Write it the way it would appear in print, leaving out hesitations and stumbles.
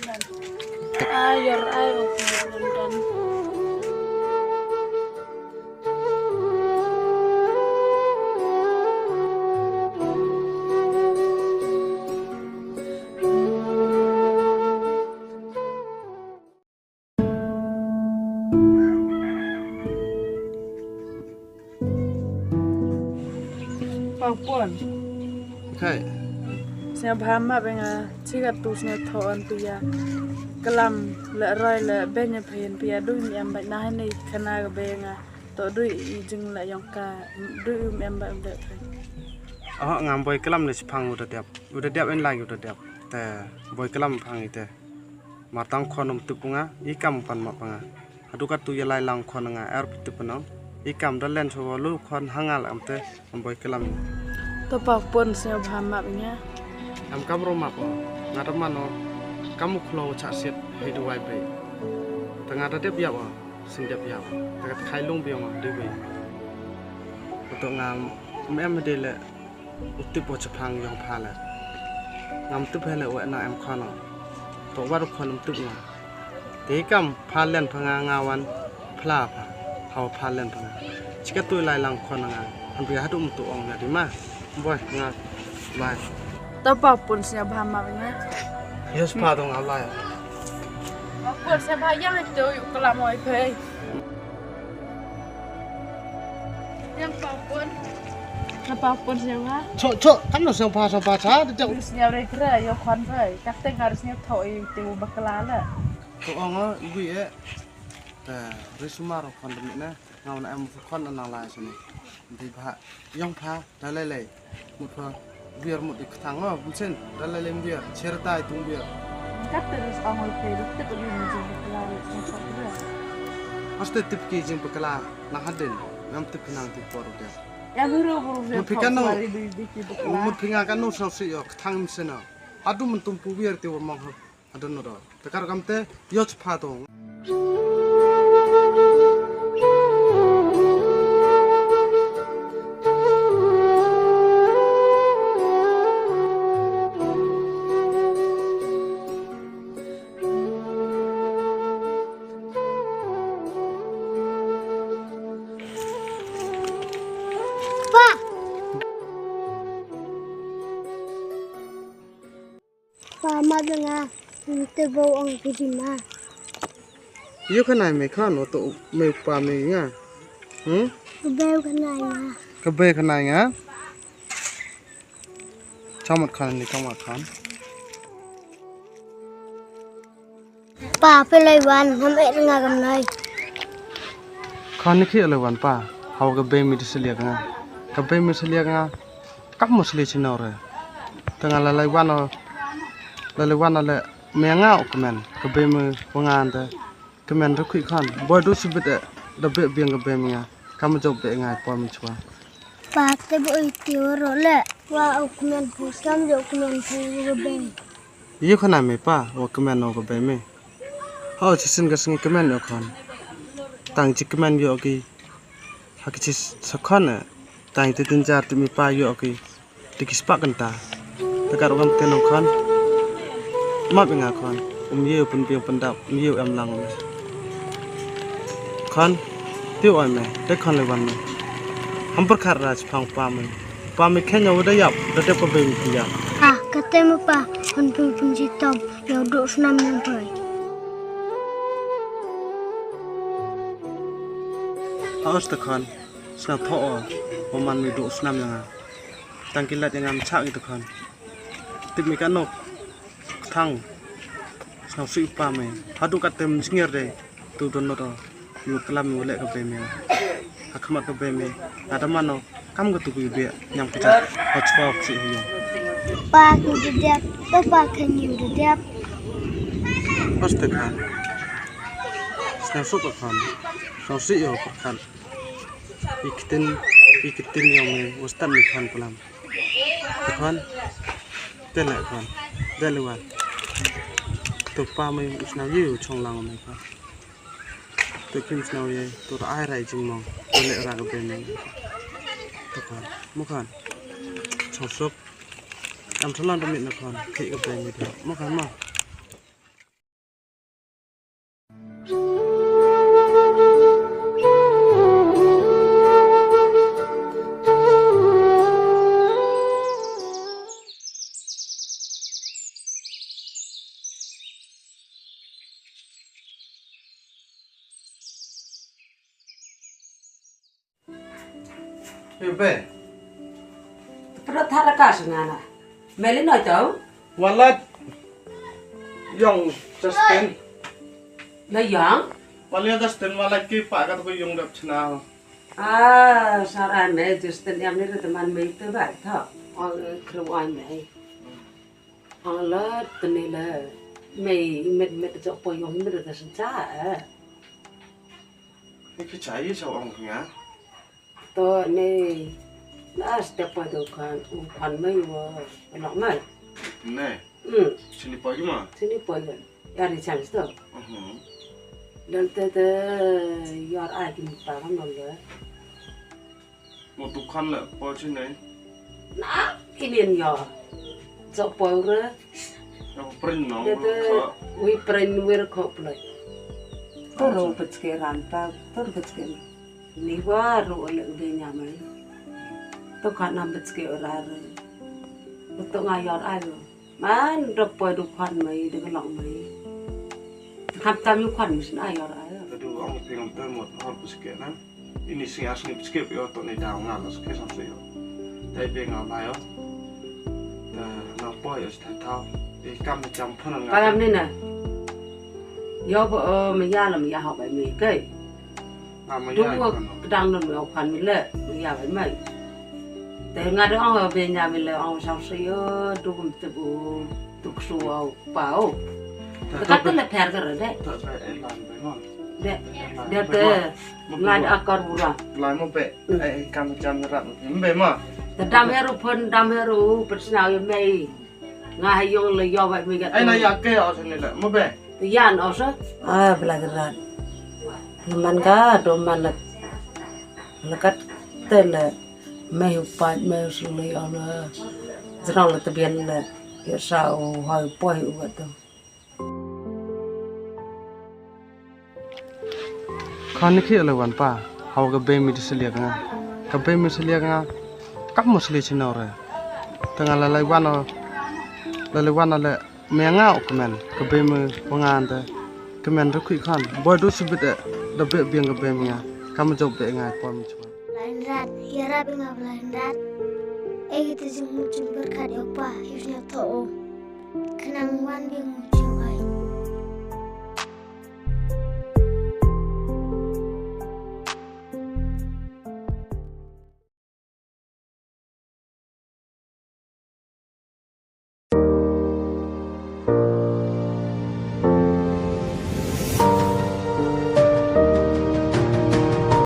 Ayor ayo dan Pagpon. Okay. Saya bahama benga cikat tu snya thon pia kelam le roy le benya pien pia du mi amba nah ni kana benga to du jing la yongka du mi amba amba ngam boy kelam ni sipang udah tiap en lagi udah tiap te boy kelam pang ite matang khonom tupunga ikam pan mapanga aduka tu yalai lang khonanga er tupunang ikam dalen so lu khon hangal amte boy kelam to pagpon saya bahama benga am kam ro map ngatamano kamu khlo cha set hedu wai bre tanga ta tep ya wa sing tep ya ta khai lung bi ma de bre to ngam em de le utip bo chapang yong pha la ngam tu phele wa na em khona to war khon tu na te kam pha len phanga ngawan phla pha haw pha len phanga chika tu lai lang khona nga an bi ha tu tu ong na di ma boy nga bye to pagpon saya bahama benga yes pa dong ala ya pagpon saya bahayang itu yuk kelam oi pe yang pagpon pagpon saya mah cho kan no sang pa cha de jang harusnya rekre yo khon pe kaktek harusnya thoi tu baklala to ong ibu e ta risumar khon de na ngau na em khon na la sini di pha yong pha da lai lai mu pha biar mu di thang ma busen da lai lai biar chertai tung biar kat terus ongol pe tu tu ni jing baklala sampai aste tip ki jing bakala na hadin nam tip nang tip por de ya buru mu pikan no mu pinga kan no so si yo thang msena adu mun tum pu biar te mong adon no do takar kamte yo pha dong Mama dengar nanti bau orang terima. Yo khanai me khan no to me pa me nga Bau kena ya. ka be khanai nga chamat khan ni chamat khan Pa pelaiwan hame dengar kamnai. khan ni khi le wan pa haw ka be mi dislia nga ka be mi dislia nga kap musli chino re tanga la lai wan le me nga okmen ka be mi wangan de kemen ru khi khan boy du sibit da be biang ka be mi nga kam job be nga pom chwa Pa te bau itu role. Wah ukumen pusam je ukumen purubeng. yo khanai me pa wa kemen no ka be mi haw chisin ka sing kemen no khan tang chi kemen yo ki hakich sakhan tang te tin jar tu mi pa yo ki tikis pa kan ta takar gam te no khan ma be nga khan ye pun piang pandap ye am lang khan tiêu oi me te khan le wan me ham par khar raj phang pa me khen yo da yap da te pa be mi ya Ah katemu pa hantu punji tom yo duk senam yang toy. haus ta khan sna tho o man mi do snam nga tang kilat yang am cha itu khan tip mi kan no thang sna si pa me hadu ka tem singir de tu don no yu klam mi le ka be me akhamat ka be me ada mano kam ga tu bi be nyam ka ha chwa si hu Pa ku dedap, pa kanyu dedap. pas ta khan sna su ka khan sna si yo ka khan ikitin yo me ustan mi khan pulam khan tele khan delewan to pa me usna yu chong lang me khan to kim snow ye to ai rai jing mong le ra ka be me to khan mo khan chong sop am tholan da mi na khan khi ka be me mo khan mo Yêu bê. Pero thara ka sangana. Meli nói cháu. Wallet. Iong Justin. Lấy Iong. Wallet Justin wallet ki pa ka to Iong dap channel. À, sao ra mẹ Justin em lấy được man mấy tới vậy thôi. Không ai mẹ. Là tên này là mẹ cho bồi Iong mẹ được sinh cha. Cái trái sao ông ngã. Tôi này là step bồi được khoan mấy vừa nó mấy. Nè. Sini pa chứ mà. Sini bồi rồi. Ya đi chăng sao? Dan tete yar ai kim ta kan nol. Một tụ khăn là pa chứ này. Na, kinian yo. Cho bồi rồi. Yang print nó. Tete we print wir koplai. Toro petskeran pa, toro petsker. Ni wa ro le be nyamai. To kanam petske orar. To ngayar ai rồi. Man do bồi du khan mai de long mai. Khắp tam yêu khan mis ai yar ai. Aduh, ông pengen tahu một hal pesket na. Ini sing asli pesket yo to ni daw nga las ke sampai yo. Dai be nga ba yo. Na po yo sta thao. Di kam cham phon nga. Kalam ni nè. Yo bo me ya lam ya học bài mi cái. Ama Đúng ya. rồi, đang nằm ở khoản mình lệ, mình nhà với mày. Để ngay đó ông về nhà mình là ông sao xíu, tôi cũng tự tục xua bảo. Tất cả là phèn cái rồi đấy. Tak saya elan be ngon. Đấy, đấy thế, ngay đã con bùa. Lai mo be. Kam cham rat. Be ma.แต่ดำให้รู้พ้นดำให้รู้เป็นสาวยังไม่ง่ายยงเลยยอมไปมีกัน Ai na ya ke au sini la. Mo be. แต่ย่านเอาซะเวลากระดาษมันก็โดนมันละแล้วก็เต้นเลยไม่หุบไปไม่สุริเอาเลยจะต้องละทะเบียนเลยเดี๋ยวสาวหอยป่วยอุบัติ Khon ni khi ala wan pa. Hau ga be mi diseliak nga. Ka be mi diseliak nga. Kap mo seli chino re. Tengah lalai wan le me nga okmen. Ka be mi wangan te. Kemen ru kui khan. Boy du subit da be biang ka be mi nga. Kam job be nga pom chwa. Lain rat, ya rabi ngap lain rat. Kita jeng mucung berkat ya pa, ifnya to'o. Kenang wan bing mucung.